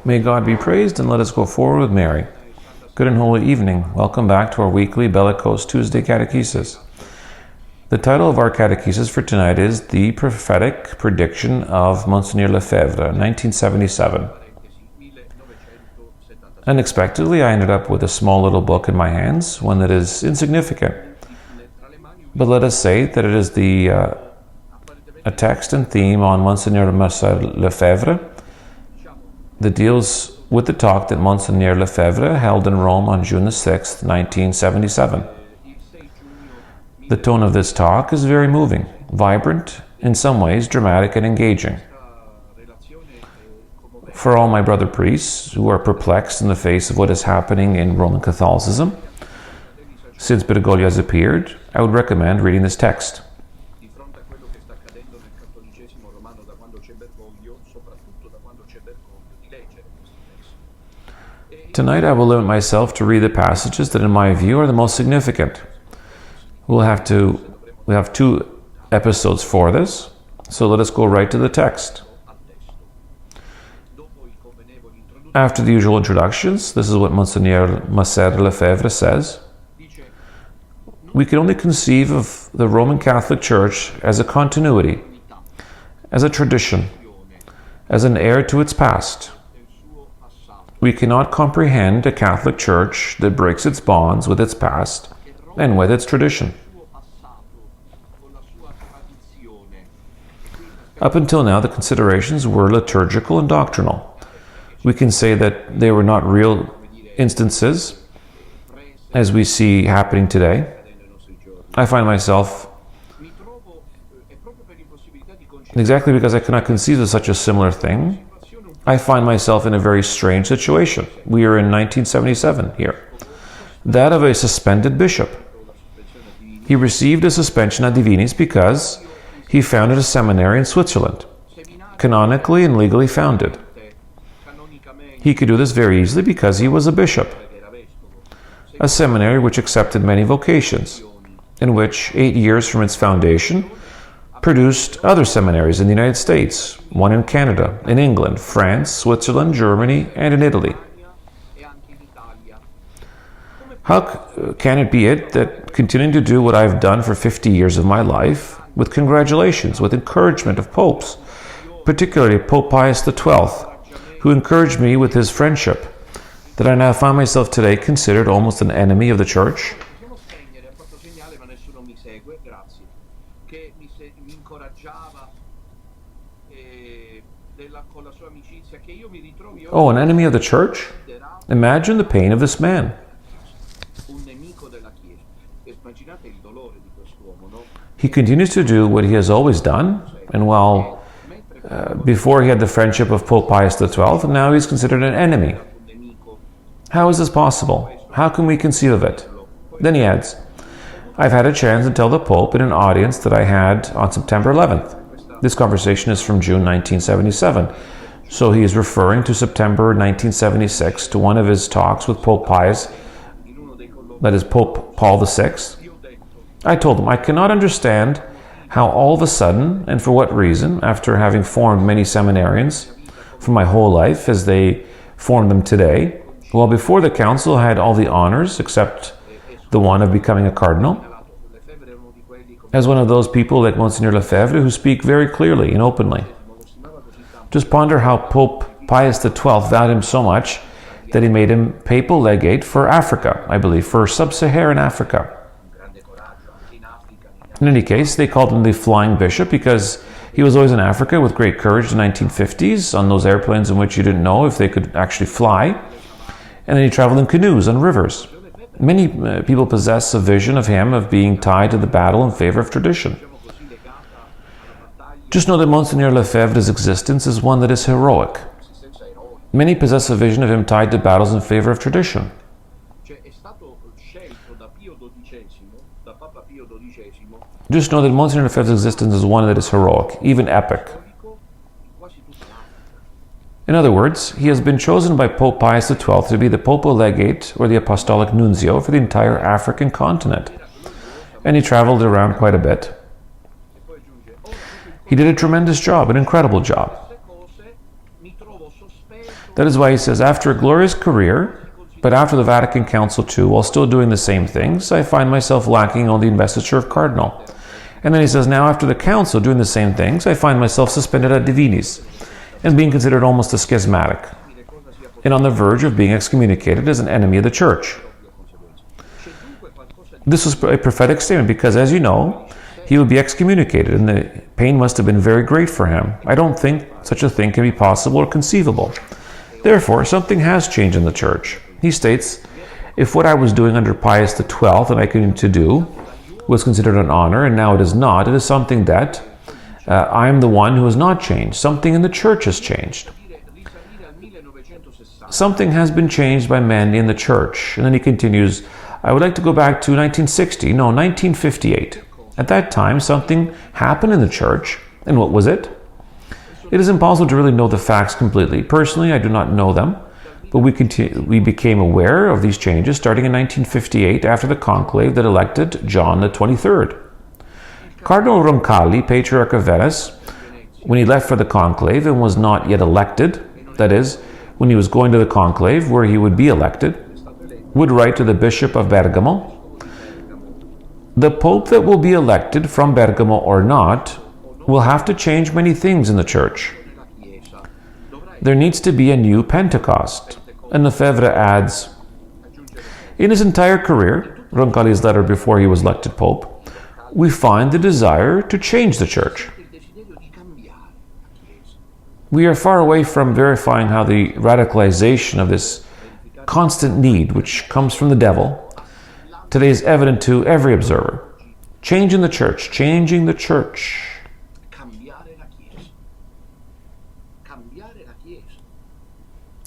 May God be praised, and let us go forward with Mary. Good and holy evening. Welcome back to our weekly Bellicose Tuesday catechesis. The title of our catechesis for tonight is The Prophetic Prediction of Monseigneur Lefebvre, 1977. Unexpectedly, I ended up with a small little book in my hands, one that is insignificant. But let us say that it is a text and theme on Monseigneur Marcel Lefebvre that deals with the talk that Monseigneur Lefebvre held in Rome on June the 6th, 1977. The tone of this talk is very moving, vibrant, in some ways dramatic and engaging. For all my brother priests who are perplexed in the face of what is happening in Roman Catholicism, since Bergoglio has appeared, I would recommend reading this text. Tonight I will limit myself to read the passages that in my view are the most significant. We have 2 episodes for this, so let us go right to the text. After the usual introductions, this is what Monseigneur Marcel Lefebvre says. We can only conceive of the Roman Catholic Church as a continuity, as a tradition, as an heir to its past. We cannot comprehend a Catholic Church that breaks its bonds with its past and with its tradition. Up until now, the considerations were liturgical and doctrinal. We can say that they were not real instances, as we see happening today. I find myself, exactly because I cannot conceive of such a similar thing, I find myself in a very strange situation. We are in 1977 here. That of a suspended bishop. He received a suspension ad divinis because he founded a seminary in Switzerland, canonically and legally founded. He could do this very easily because he was a bishop. A seminary which accepted many vocations, in which 8 years from its foundation produced other seminaries in the United States, one in Canada, in England, France, Switzerland, Germany, and in Italy. How can it be that continuing to do what I've done for 50 years of my life, with congratulations, with encouragement of popes, particularly Pope Pius XII, who encouraged me with his friendship, that I now find myself today considered almost an enemy of the Church? Oh, an enemy of the Church? Imagine the pain of this man. He continues to do what he has always done, and while before he had the friendship of Pope Pius XII, and now he's considered an enemy. How is this possible? How can we conceive of it? Then he adds, I've had a chance to tell the Pope in an audience that I had on September 11th. This conversation is from June 1977, so he is referring to September 1976 to one of his talks with Pope Pius, that is Pope Paul VI. I told him I cannot understand how all of a sudden, and for what reason, after having formed many seminarians for my whole life as they formed them today, while before the council I had all the honors except the one of becoming a cardinal, as one of those people like Monseigneur Lefebvre who speak very clearly and openly. Just ponder how Pope Pius XII valued him so much that he made him papal legate for Africa, I believe, for sub-Saharan Africa. In any case, they called him the Flying Bishop because he was always in Africa with great courage in the 1950s on those airplanes in which you didn't know if they could actually fly. And then he traveled in canoes on rivers. Many people possess a vision of him of being tied to the battle in favor of tradition. Just know that Monseigneur Lefebvre's existence is one that is heroic. Many possess a vision of him tied to battles in favor of tradition. Just know that Monseigneur Lefebvre's existence is one that is heroic, even epic. In other words, he has been chosen by Pope Pius XII to be the Papal Legate or the Apostolic Nuncio for the entire African continent. And he traveled around quite a bit. He did a tremendous job, an incredible job. That is why he says, after a glorious career, but after the Vatican Council II, while still doing the same things, I find myself lacking on the investiture of cardinal. And then he says, now after the council doing the same things, I find myself suspended ad divinis and being considered almost a schismatic and on the verge of being excommunicated as an enemy of the church. This was a prophetic statement because, as you know, he would be excommunicated and the pain must have been very great for him. I don't think such a thing can be possible or conceivable. Therefore, something has changed in the church. He states, if what I was doing under Pius XII and I continued to do was considered an honor and now it is not, it is something that I am the one who has not changed. Something in the church has changed. Something has been changed by men in the church. And then he continues, I would like to go back to 1958. At that time, something happened in the church. And what was it? It is impossible to really know the facts completely. Personally, I do not know them. But we became aware of these changes starting in 1958 after the conclave that elected John the 23rd. Cardinal Roncalli, Patriarch of Venice, when he left for the conclave and was not yet elected, that is, when he was going to the conclave where he would be elected, would write to the Bishop of Bergamo, the Pope that will be elected from Bergamo or not will have to change many things in the church. There needs to be a new Pentecost. And Lefebvre adds, in his entire career, Roncalli's letter before he was elected Pope, we find the desire to change the church. We are far away from verifying how the radicalization of this constant need, which comes from the devil, today is evident to every observer. Changing the church, changing the church.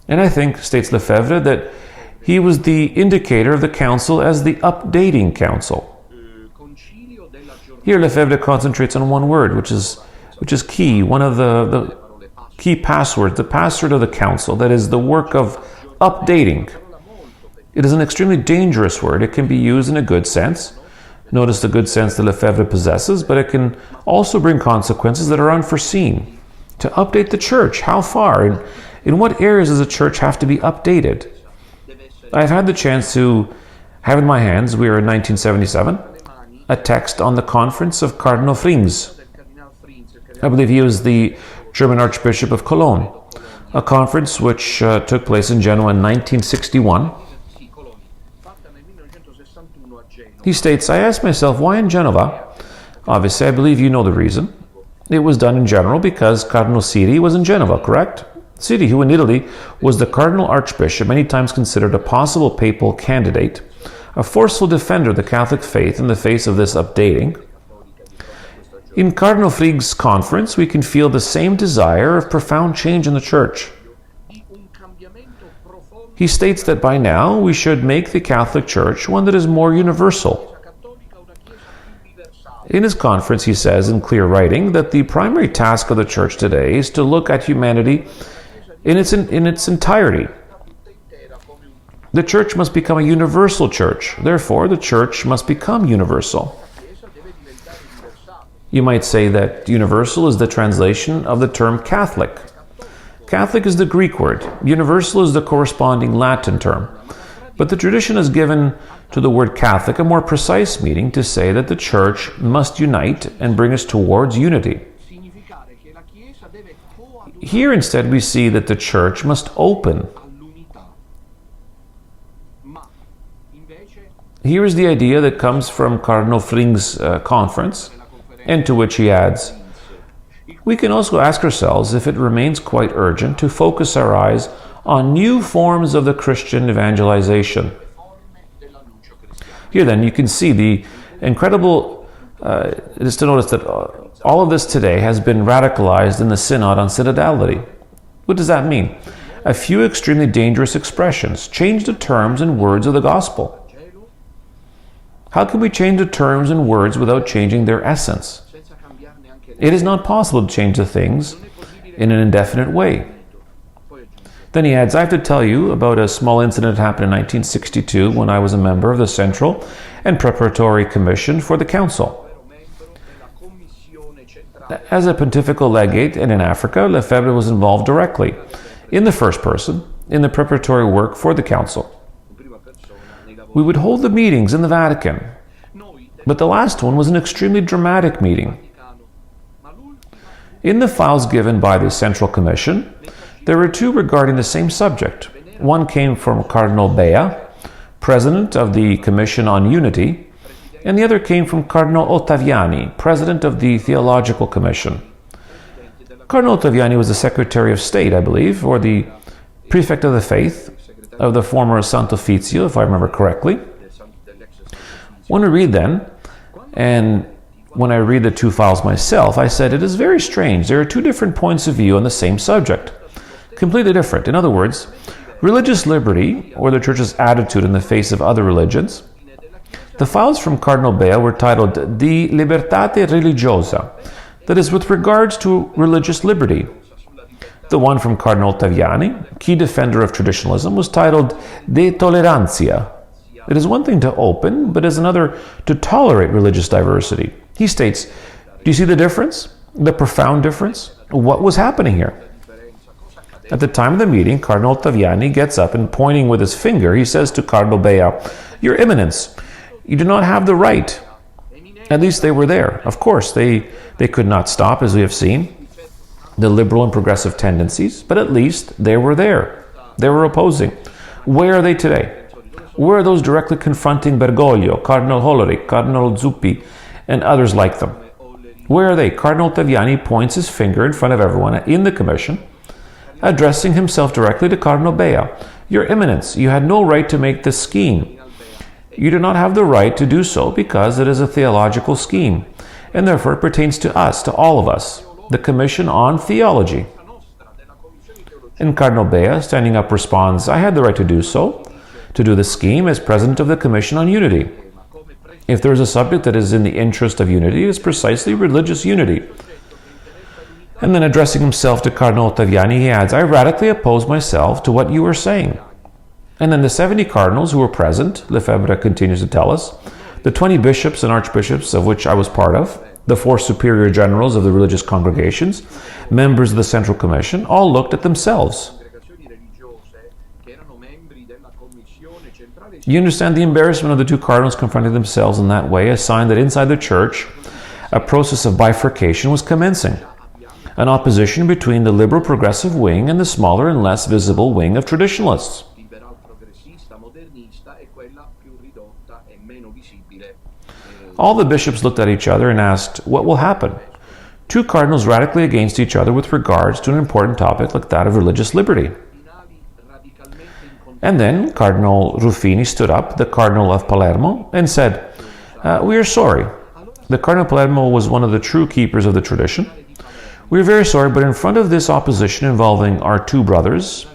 And I think, states Lefebvre, that he was the indicator of the council as the updating council. Here Lefebvre concentrates on one word, which is key, one of the key passwords, the password of the council, that is the work of updating. It is an extremely dangerous word. It can be used in a good sense. Notice the good sense that Lefebvre possesses, but it can also bring consequences that are unforeseen. To update the church, how far? In what areas does the church have to be updated? I've had the chance to have in my hands, we are in 1977, a text on the conference of Cardinal Frings. I believe he was the German Archbishop of Cologne, a conference which took place in Genoa in 1961. He states, I asked myself, why in Genova? Obviously, I believe you know the reason. It was done in general because Cardinal Siri was in Genova, correct? Siri, who in Italy was the Cardinal Archbishop, many times considered a possible papal candidate, a forceful defender of the Catholic faith in the face of this updating. In Cardinal Frig's conference, we can feel the same desire of profound change in the Church. He states that by now we should make the Catholic Church one that is more universal. In his conference, he says in clear writing that the primary task of the Church today is to look at humanity in its entirety. The Church must become a universal Church. Therefore, the Church must become universal. You might say that universal is the translation of the term Catholic. Catholic is the Greek word. Universal is the corresponding Latin term. But the tradition has given to the word Catholic a more precise meaning to say that the Church must unite and bring us towards unity. Here instead we see that the Church must open. Here is the idea that comes from Cardinal Frig's conference, and to which he adds, we can also ask ourselves if it remains quite urgent to focus our eyes on new forms of the Christian evangelization. Here then you can see the incredible, it is to notice that all of this today has been radicalized in the Synod on Synodality. What does that mean? A few extremely dangerous expressions. Change the terms and words of the gospel. How can we change the terms and words without changing their essence? It is not possible to change the things in an indefinite way. Then he adds, I have to tell you about a small incident that happened in 1962 when I was a member of the Central and Preparatory Commission for the Council. As a pontifical legate and in Africa, Lefebvre was involved directly in the first person, in the preparatory work for the council. We would hold the meetings in the Vatican, but the last one was an extremely dramatic meeting. In the files given by the Central Commission, there were two regarding the same subject. One came from Cardinal Bea, President of the Commission on Unity, and the other came from Cardinal Ottaviani, President of the Theological Commission. Cardinal Ottaviani was the Secretary of State, I believe, or the Prefect of the Faith of the former Sant'Uffizio, if I remember correctly. When we read then, and when I read the two files myself, I said it is very strange. There are two different points of view on the same subject. Completely different. In other words, religious liberty, or the Church's attitude in the face of other religions. The files from Cardinal Bea were titled Di Libertate Religiosa, that is, with regards to religious liberty. The one from Cardinal Ottaviani, key defender of traditionalism, was titled De Tolerantia. It is one thing to open, but it is another to tolerate religious diversity. He states, do you see the difference? The profound difference? What was happening here? At the time of the meeting, Cardinal Ottaviani gets up and pointing with his finger, he says to Cardinal Bea, Your Eminence, you do not have the right. At least they were there. Of course, they could not stop, as we have seen, the liberal and progressive tendencies, but at least they were there. They were opposing. Where are they today? Where are those directly confronting Bergoglio, Cardinal Hollerich, Cardinal Zuppi, and others like them? Where are they? Cardinal Ottaviani points his finger in front of everyone in the commission, addressing himself directly to Cardinal Bea. Your Eminence, you had no right to make this scheme. You do not have the right to do so because it is a theological scheme, and therefore it pertains to us, to all of us, the Commission on Theology. And Cardinal Bea, standing up, responds, I had the right to do so, to do the scheme as President of the Commission on Unity. If there is a subject that is in the interest of unity, it is precisely religious unity. And then addressing himself to Cardinal Ottaviani, he adds, I radically oppose myself to what you are saying. And then the 70 cardinals who were present, Lefebvre continues to tell us, the 20 bishops and archbishops of which I was part of, the 4 superior generals of the religious congregations, members of the Central Commission, all looked at themselves. You understand the embarrassment of the two cardinals confronting themselves in that way, a sign that inside the Church, a process of bifurcation was commencing, an opposition between the liberal progressive wing and the smaller and less visible wing of traditionalists. All the bishops looked at each other and asked, what will happen? Two cardinals radically against each other with regards to an important topic like that of religious liberty. And then Cardinal Ruffini stood up, the Cardinal of Palermo, and said, we are sorry. The Cardinal of Palermo was one of the true keepers of the tradition. We are very sorry, but in front of this opposition involving our two brothers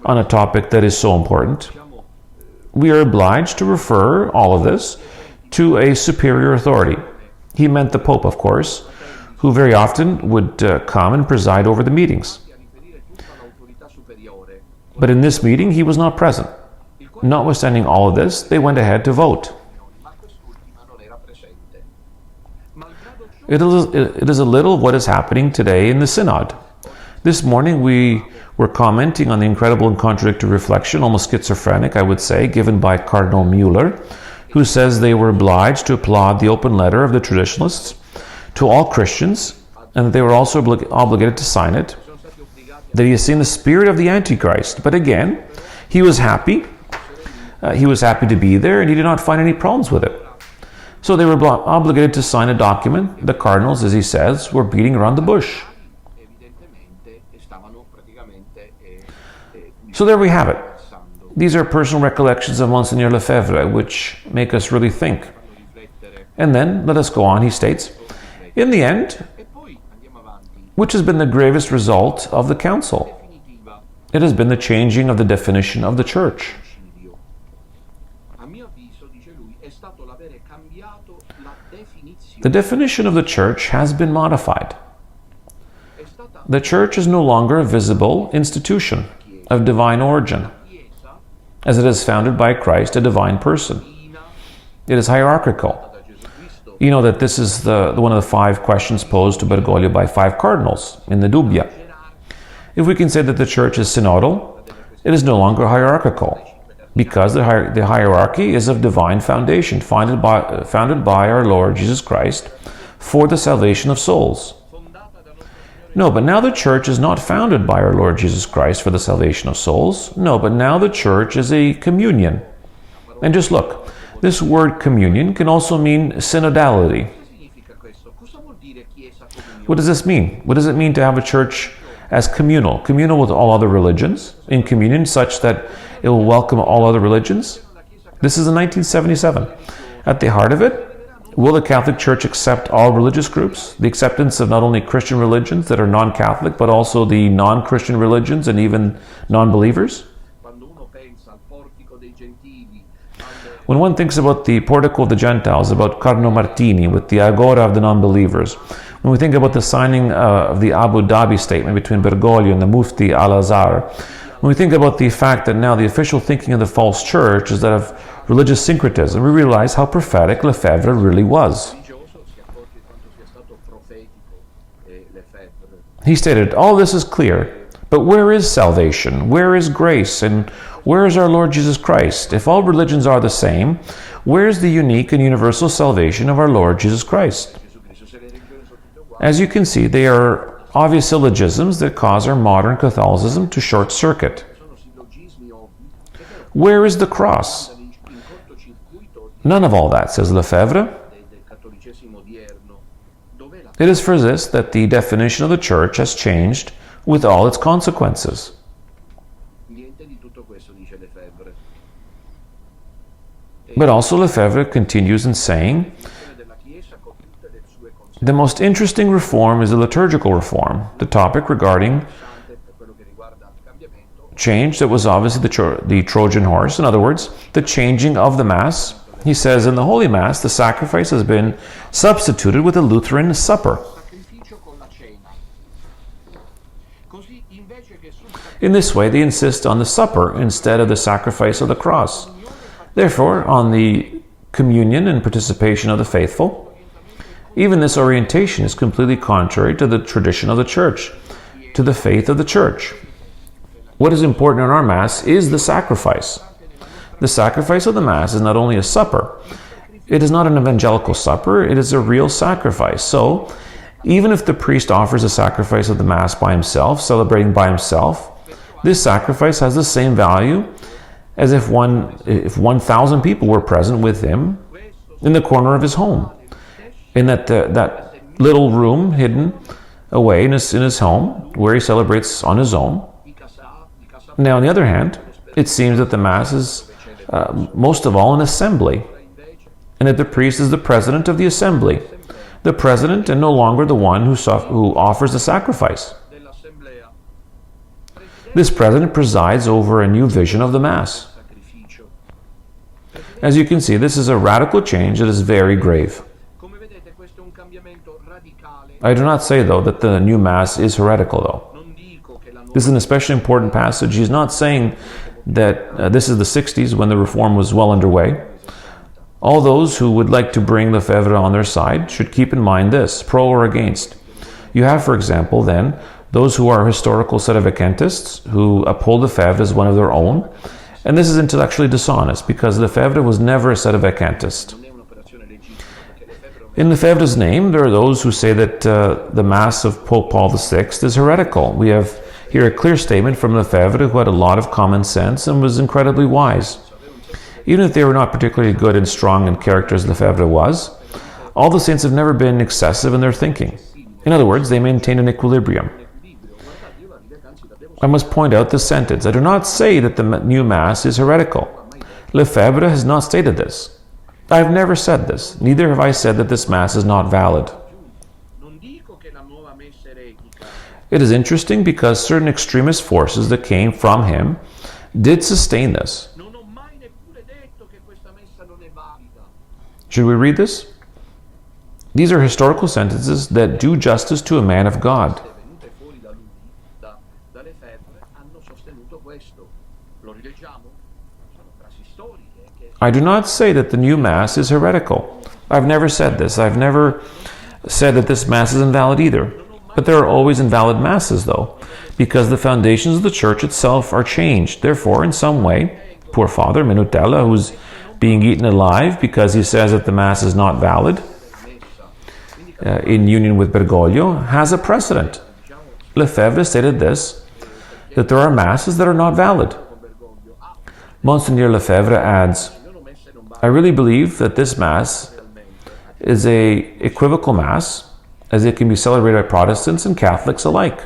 on a topic that is so important, we are obliged to refer all of this to a superior authority. He meant the Pope, of course, who very often would come and preside over the meetings. But in this meeting, he was not present. Notwithstanding all of this, they went ahead to vote. It is a little what is happening today in the Synod. This morning we were commenting on the incredible and contradictory reflection, almost schizophrenic, I would say, given by Cardinal Mueller, who says they were obliged to applaud the open letter of the traditionalists to all Christians, and that they were also obligated to sign it, that he has seen the spirit of the Antichrist. But again, he was happy. He was happy to be there, and he did not find any problems with it. So they were obligated to sign a document. The cardinals, as he says, were beating around the bush. So there we have it. These are personal recollections of Monsignor Lefebvre, which make us really think. And then, let us go on, he states, in the end, which has been the gravest result of the Council? It has been the changing of the definition of the Church. The definition of the Church has been modified. The Church is no longer a visible institution of divine origin, as it is founded by Christ, a divine person. It is hierarchical. You know that this is one of the 5 questions posed to Bergoglio by 5 cardinals in the Dubbia. If we can say that the church is synodal, it is no longer hierarchical, because the hierarchy is of divine foundation, founded by our Lord Jesus Christ for the salvation of souls. No, but now the church is not founded by our Lord Jesus Christ for the salvation of souls. No, but now the church is a communion. And just look, this word communion can also mean synodality. What does this mean? What does it mean to have a church as communal? Communal with all other religions, in communion such that it will welcome all other religions? This is in 1977. At the heart of it, will the Catholic Church accept all religious groups? The acceptance of not only Christian religions that are non-Catholic, but also the non-Christian religions and even non-believers? When one thinks about the Portico of the Gentiles, about Carlo Martini, with the Agora of the non-believers, when we think about the signing of the Abu Dhabi statement between Bergoglio and the Mufti Al-Azhar, when we think about the fact that now the official thinking of the false church is that of religious syncretism, we realize how prophetic Lefebvre really was. He stated, all this is clear, but where is salvation? Where is grace? And where is our Lord Jesus Christ? If all religions are the same, where is the unique and universal salvation of our Lord Jesus Christ? As you can see, they are obvious syllogisms that cause our modern Catholicism to short circuit. Where is the cross? None of all that, says Lefebvre. It is for this that the definition of the church has changed with all its consequences. But also Lefebvre continues in saying, the most interesting reform is the liturgical reform, the topic regarding change that was obviously the Trojan horse. In other words, the changing of the Mass. He says, in the Holy Mass, the sacrifice has been substituted with a Lutheran supper. In this way, they insist on the supper instead of the sacrifice of the cross. Therefore, on the communion and participation of the faithful, even this orientation is completely contrary to the tradition of the Church, to the faith of the Church. What is important in our Mass is the sacrifice. The sacrifice of the Mass is not only a supper, it is not an evangelical supper, it is a real sacrifice. So, even if the priest offers a sacrifice of the Mass by himself, celebrating by himself, this sacrifice has the same value as if 1,000 people were present with him in the corner of his home. In that little room hidden away in his home, where he celebrates on his own. Now, on the other hand, it seems that the Mass is most of all an assembly, and that the priest is the president of the assembly, the president and no longer the one who offers the sacrifice. This president presides over a new vision of the Mass. As you can see, this is a radical change that is very grave. I do not say, though, that the new Mass is heretical, though. This is an especially important passage. He's not saying that this is the 60s when the reform was well underway. All those who would like to bring Lefebvre on their side should keep in mind this, pro or against. You have, for example, then, those who are historical Sedevacentists who uphold Lefebvre as one of their own, and this is intellectually dishonest because Lefebvre was never a Sedevacantist. In Lefebvre's name, there are those who say that the Mass of Pope Paul VI is heretical. We have here a clear statement from Lefebvre, who had a lot of common sense and was incredibly wise. Even if they were not particularly good and strong in character as Lefebvre was, all the saints have never been excessive in their thinking. In other words, they maintain an equilibrium. I must point out this sentence. I do not say that the new Mass is heretical. Lefebvre has not stated this. I have never said this. Neither have I said that this Mass is not valid. It is interesting because certain extremist forces that came from him did sustain this. Should we read this? These are historical sentences that do justice to a man of God. I do not say that the new Mass is heretical. I've never said this. I've never said that this Mass is invalid either. But there are always invalid masses, though, because the foundations of the church itself are changed. Therefore, in some way, poor Father Minutella, who's being eaten alive because he says that the mass is not valid, in union with Bergoglio, has a precedent. Lefebvre stated this, that there are masses that are not valid. Monsignor Lefebvre adds, I really believe that this mass is a equivocal mass, as it can be celebrated by Protestants and Catholics alike.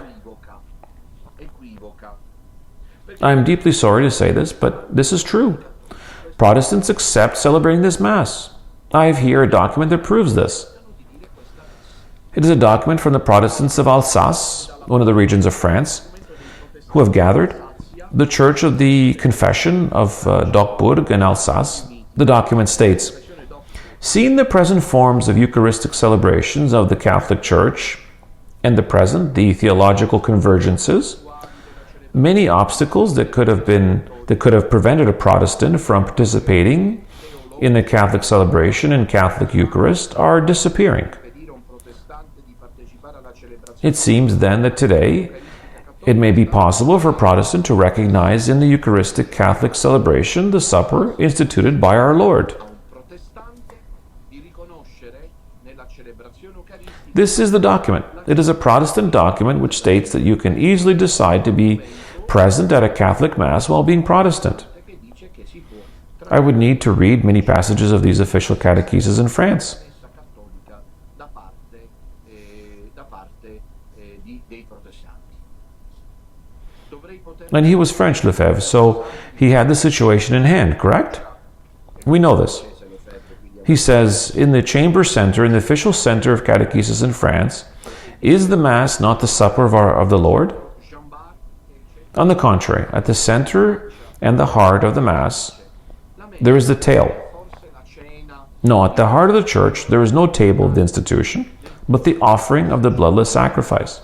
I am deeply sorry to say this, but this is true. Protestants accept celebrating this mass. I have here a document that proves this. It is a document from the Protestants of Alsace, one of the regions of France, who have gathered, the Church of the Confession of Docbourg in Alsace. The document states, seeing the present forms of Eucharistic celebrations of the Catholic Church, and the present, the theological convergences, many obstacles that could have prevented a Protestant from participating in the Catholic celebration and Catholic Eucharist are disappearing. It seems then that today it may be possible for a Protestant to recognize in the Eucharistic Catholic celebration the supper instituted by our Lord. This is the document. It is a Protestant document which states that you can easily decide to be present at a Catholic Mass while being Protestant. I would need to read many passages of these official catecheses in France. And he was French, Lefebvre, so he had the situation in hand, correct? We know this. He says, in the chamber center, in the official center of catechesis in France, is the Mass not the supper of the Lord? On the contrary, at the center and the heart of the Mass, there is the tail. No, at the heart of the church, there is no table of the institution, but the offering of the bloodless sacrifice.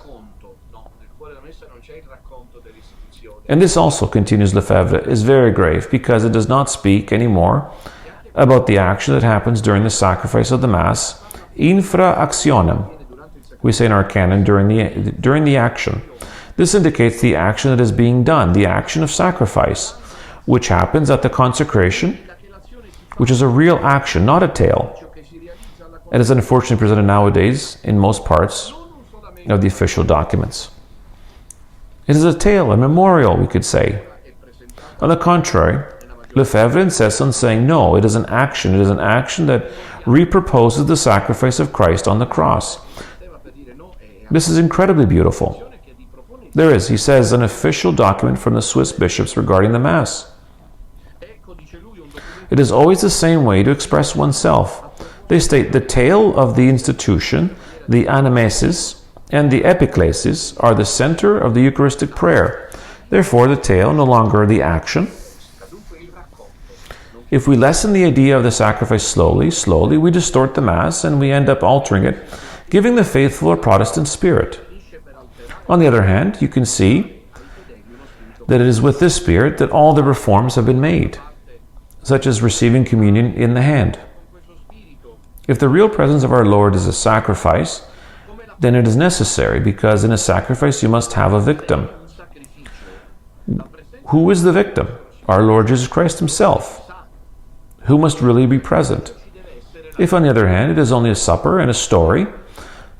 And this also, continues Lefebvre, is very grave because it does not speak anymore about the action that happens during the sacrifice of the Mass, infra actionem. We say in our canon, during the action. This indicates the action that is being done, the action of sacrifice, which happens at the consecration, which is a real action, not a tale. It is unfortunately presented nowadays in most parts of the official documents. It is a tale, a memorial, we could say. On the contrary, Lefebvre insists on saying, no, it is an action. It is an action that reproposes the sacrifice of Christ on the cross. This is incredibly beautiful. There is, he says, an official document from the Swiss bishops regarding the Mass. It is always the same way to express oneself. They state the tale of the institution, the anamnesis, and the epiclesis are the center of the Eucharistic prayer. Therefore, the tale, no longer the action. If we lessen the idea of the sacrifice slowly, we distort the Mass and we end up altering it, giving the faithful a Protestant spirit. On the other hand, you can see that it is with this spirit that all the reforms have been made, such as receiving communion in the hand. If the real presence of our Lord is a sacrifice, then it is necessary, because in a sacrifice you must have a victim. Who is the victim? Our Lord Jesus Christ himself, who must really be present. If, on the other hand, it is only a supper and a story,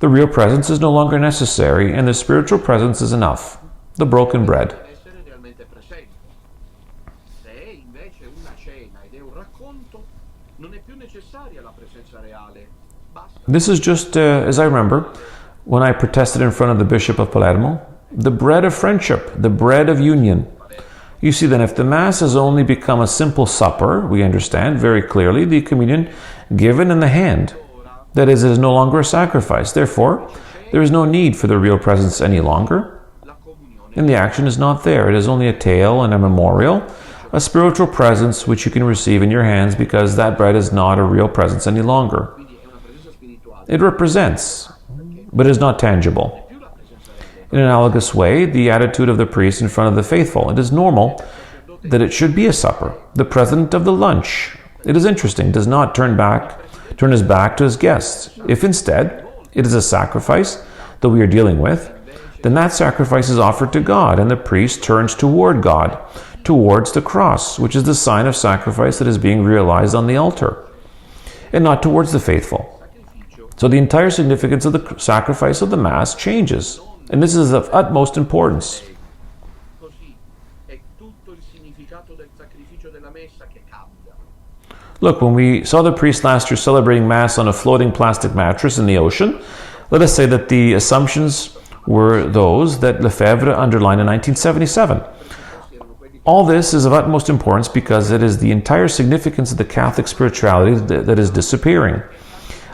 the real presence is no longer necessary, and the spiritual presence is enough, the broken bread. This is just, as I remember, when I protested in front of the Bishop of Palermo, the bread of friendship, the bread of union. You see then, if the Mass has only become a simple supper, we understand very clearly the communion given in the hand. That is, it is no longer a sacrifice. Therefore, there is no need for the real presence any longer. And the action is not there. It is only a tale and a memorial, a spiritual presence which you can receive in your hands, because that bread is not a real presence any longer. It represents, but is not tangible. In an analogous way, the attitude of the priest in front of the faithful. It is normal that it should be a supper, the present of the lunch. It is interesting, does not turn his back to his guests. If instead it is a sacrifice, that we are dealing with, then that sacrifice is offered to God, and the priest turns toward God, towards the cross, which is the sign of sacrifice that is being realized on the altar, and not towards the faithful. So the entire significance of the sacrifice of the Mass changes, and this is of utmost importance. Look, when we saw the priest last year celebrating Mass on a floating plastic mattress in the ocean, let us say that the assumptions were those that Lefebvre underlined in 1977. All this is of utmost importance because it is the entire significance of the Catholic spirituality that is disappearing.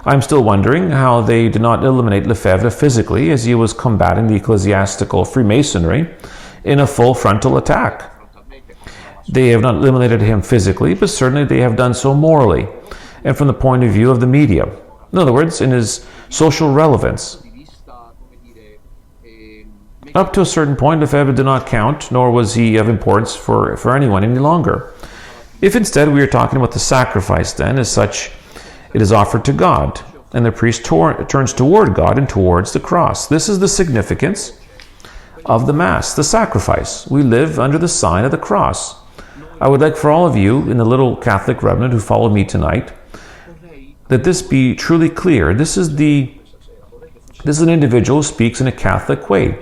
I'm still wondering how they did not eliminate Lefebvre physically as he was combating the ecclesiastical Freemasonry in a full frontal attack. They have not eliminated him physically, but certainly they have done so morally and from the point of view of the media. In other words, in his social relevance. Up to a certain point, Lefebvre did not count, nor was he of importance for anyone any longer. If instead we are talking about the sacrifice, then, as such, it is offered to God, and the priest turns toward God and towards the cross. This is the significance of the Mass, the sacrifice. We live under the sign of the cross. I would like for all of you in the little Catholic remnant who follow me tonight, that this be truly clear. This is an individual who speaks in a Catholic way.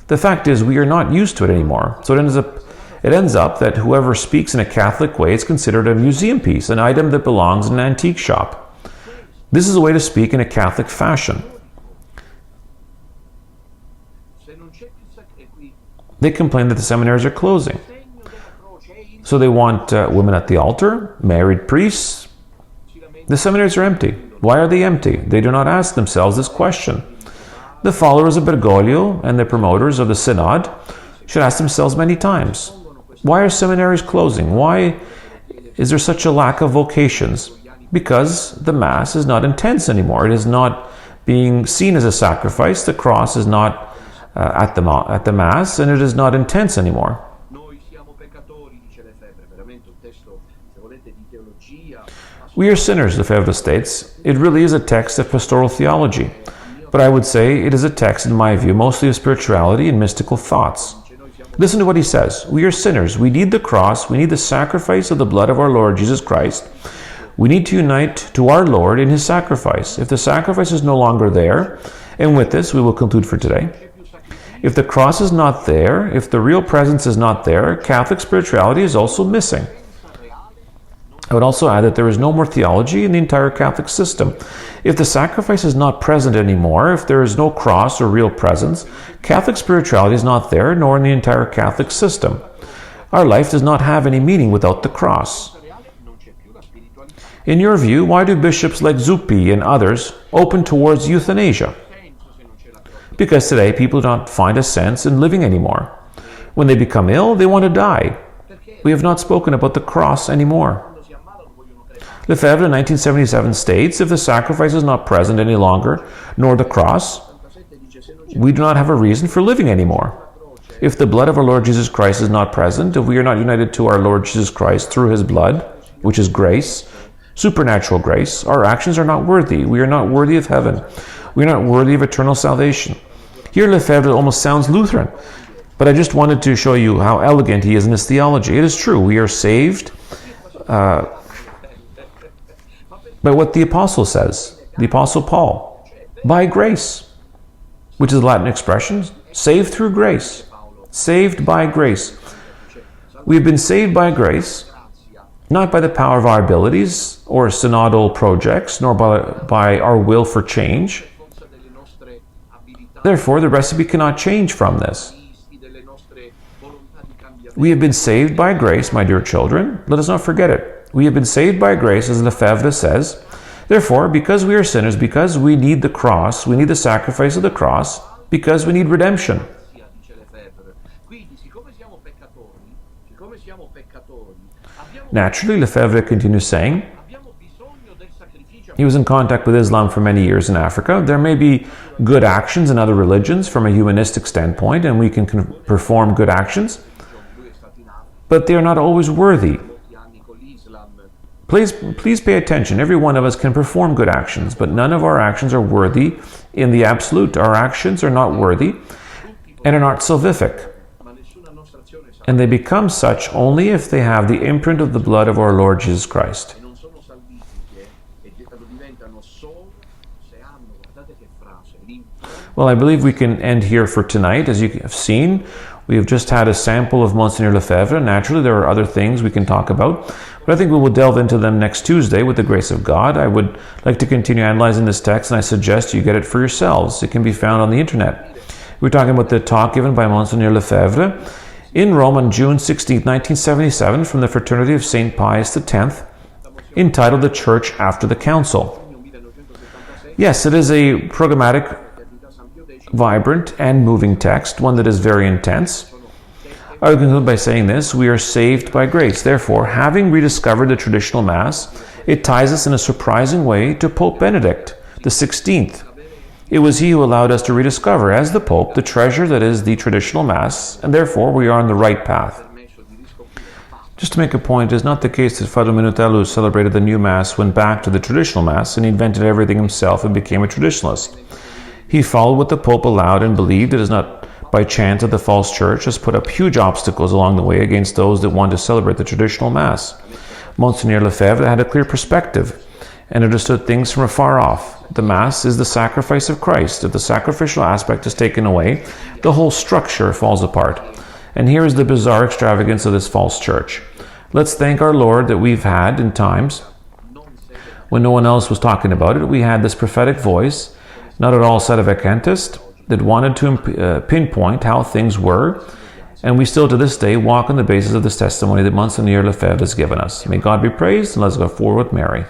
The fact is, we are not used to it anymore. So it ends up that whoever speaks in a Catholic way is considered a museum piece, an item that belongs in an antique shop. This is a way to speak in a Catholic fashion. They complain that the seminaries are closing. So they want women at the altar, married priests. The seminaries are empty. Why are they empty? They do not ask themselves this question. The followers of Bergoglio and the promoters of the Synod should ask themselves many times, why are seminaries closing? Why is there such a lack of vocations? Because the Mass is not intense anymore. It is not being seen as a sacrifice. The cross is not at the Mass, and it is not intense anymore. We are sinners, Lefebvre states. It really is a text of pastoral theology. But I would say it is a text, in my view, mostly of spirituality and mystical thoughts. Listen to what he says. We are sinners. We need the cross. We need the sacrifice of the blood of our Lord Jesus Christ. We need to unite to our Lord in his sacrifice. If the sacrifice is no longer there, and with this we will conclude for today, if the cross is not there, if the real presence is not there, Catholic spirituality is also missing. I would also add that there is no more theology in the entire Catholic system. If the sacrifice is not present anymore, if there is no cross or real presence, Catholic spirituality is not there, nor in the entire Catholic system. Our life does not have any meaning without the cross. In your view, why do bishops like Zuppi and others open towards euthanasia? Because today people do not find a sense in living anymore. When they become ill, they want to die. We have not spoken about the cross anymore. Lefebvre in 1977 states, if the sacrifice is not present any longer, nor the cross, we do not have a reason for living anymore. If the blood of our Lord Jesus Christ is not present, if we are not united to our Lord Jesus Christ through his blood, which is grace, supernatural grace, our actions are not worthy. We are not worthy of heaven. We are not worthy of eternal salvation. Here Lefebvre almost sounds Lutheran, but I just wanted to show you how elegant he is in his theology. It is true, we are saved by what the Apostle says, the Apostle Paul, by grace, which is the Latin expression, saved through grace, saved by grace. We have been saved by grace, not by the power of our abilities or synodal projects, nor by our will for change. Therefore, the recipe cannot change from this. We have been saved by grace, my dear children. Let us not forget it. We have been saved by grace, as Lefebvre says. Therefore, because we are sinners, because we need the cross, we need the sacrifice of the cross, because we need redemption. Naturally, Lefebvre continues saying, he was in contact with Islam for many years in Africa. There may be good actions in other religions from a humanistic standpoint, and we can perform good actions, but they are not always worthy. Please pay attention. Every one of us can perform good actions, but none of our actions are worthy in the absolute. Our actions are not worthy and are not salvific. And they become such only if they have the imprint of the blood of our Lord Jesus Christ. Well, I believe we can end here for tonight. As you have seen, we have just had a sample of Monsignor Lefebvre. Naturally, there are other things we can talk about, but I think we will delve into them next Tuesday with the grace of God. I would like to continue analyzing this text, and I suggest you get it for yourselves. It can be found on the internet. We're talking about the talk given by Monsignor Lefebvre in Rome on June 16, 1977, from the Fraternity of St. Pius X, entitled The Church After the Council. Yes, it is a programmatic, vibrant, and moving text, one that is very intense. I would conclude by saying this: we are saved by grace. Therefore, having rediscovered the traditional Mass, it ties us in a surprising way to Pope Benedict XVI. It was he who allowed us to rediscover, as the Pope, the treasure that is the traditional Mass, and therefore we are on the right path. Just to make a point, it is not the case that Father Minutello, who celebrated the new Mass, went back to the traditional Mass and invented everything himself and became a traditionalist. He followed what the Pope allowed and believed. It is not by chance that the false church has put up huge obstacles along the way against those that want to celebrate the traditional Mass. Monsignor Lefebvre had a clear perspective and understood things from afar off. The Mass is the sacrifice of Christ. If the sacrificial aspect is taken away, the whole structure falls apart. And here is the bizarre extravagance of this false church. Let's thank our Lord that we've had, in times when no one else was talking about it, we had this prophetic voice, not at all sedevacantist, that wanted to pinpoint how things were, and we still to this day walk on the basis of this testimony that Monsignor Lefebvre has given us. May God be praised, and let's go forward with Mary.